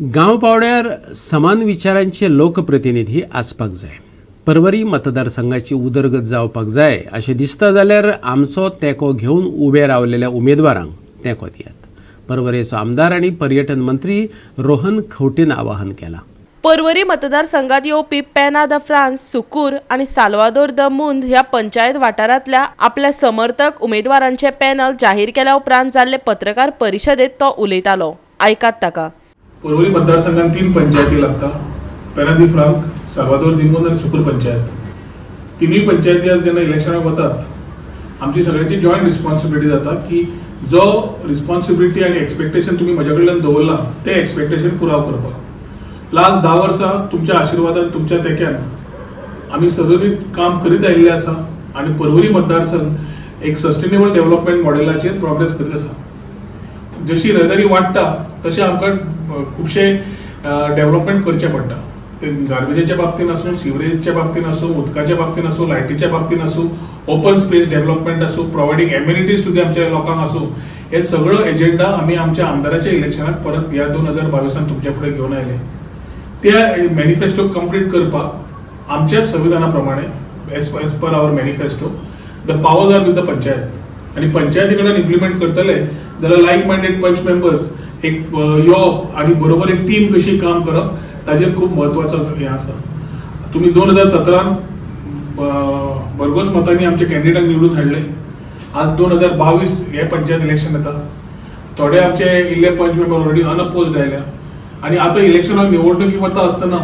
गांव पावड्यार समान विचारांचे लोकप्रतिनिधी आसपाक जाय। परवरी मतदारसंघाची उदरगत जावपाक जाय अशें दिसता जाल्यार आमचो तेंको घेवन उबे रावलेल्या उमेदवारांक तेंको दियात। परवरेचो आमदार आनी पर्यटन मंत्री रोहन खंवटेन आवाहन केलां। परवरी मतदारसंघात येवपी पेना द फ्रांस, सुकूर आणि साल्वादोर द मुंद ह्या पंचायत वाठारांतल्या आपल्या समर्थक उमेदवारांचे पॅनल जाहीर केल्या उपरांत जाल्ले पत्रकार परिशदेत तो उलयतालो। आयकात ताका। परवरी मतदारसंघात 3 पंचायती लागता। पेना दी फ्रांक, साल्वादोर दी मुंद आणि सुकूर पंचायत। तिन्ही पंचायती आज जेन्ना इलेक्शनाक वतात आमची सगळ्यांची जॉईंट रिस्पॉन्सिबिलिटी जाता की जो रिस्पॉन्सिबिलिटी आणि एक्सपेक्टेशन तुम्ही माझ्या कडल्यान दवरला ते एक्सपेक्टेशन पुराव करपाक। लास्ट 10 वर्सां तुमच्या आशिर्वादान तुमच्या तेक्यान आम्ही सगळीत काम करीत आयिल्ले आसा आणि परवरी मतदारसंघ एक सस्टेनेबल डेव्हलपमेंट मॉडेलाचेर प्रोग्रेस करीत आसा। जशी रहदारी वाडटा तशें आमकां खुबशे डेव्हलपमेंट करचें पडटा। ते गार्बेजाच्या बाबतीन आसूं, सिवरेजच्या बाबतीन आसूं, उदकाच्या बाबतीन आसूं, लायटीच्या बाबतीन आसूं, ओपन स्पेस डेव्हलपमेंट आसूं, प्रोवायडींग एम्युनिटीज टू आमच्या लोकांक आसूं, हे सगळं एजेंडा आम्ही आमच्या आमदाराच्या इलेक्शनाक परत ह्या 2022 तुमच्या फुडें घेवन आयले। त्या मॅनिफेस्टो कंप्लीट करपाक आमच्याच संविधाना प्रमाणे as per our manifesto the powers are with the panchayat आणि पंचायती कडल्यान इम्प्लिमेंट करतले जाल्यार लायक मायंडेड पंच मेंबर्स एक येवप आणि बरोबर एक टीम कशी काम करप ताजेर खूप महत्वाचो हे आसा। तुम्ही 2017 भरघोस मतांनी आमचे कॅन्डिडेट निवडून हाडले। आज 2022 हे पंचायत इलेक्शन येता। थोडे आमचे इल्ले पंच मेंबर ऑलरेडी अनअपोज्ड आयल्या आणि आता इलेक्शनाक निवडणुकी वता आसतना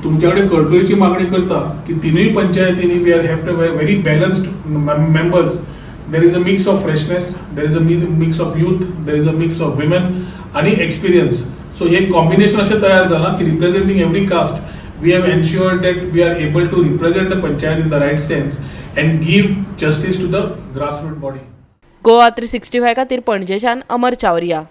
तुमच्याकडे कळकळीची मागणी करता की तिनूय पंचायतींनी we are have to very balanced members. There is a mix of freshness, there is a mix of youth, there is a mix of women आणि एक्सपिरियन्स। सो हे कॉम्बिनेशन असे तयार झाला की representing every caste we have ensured that we are able to represent the panchayat in the right sense and give justice to the grassroot body. Goa 365 खातीर पणजेच्यान अमर चावरिया।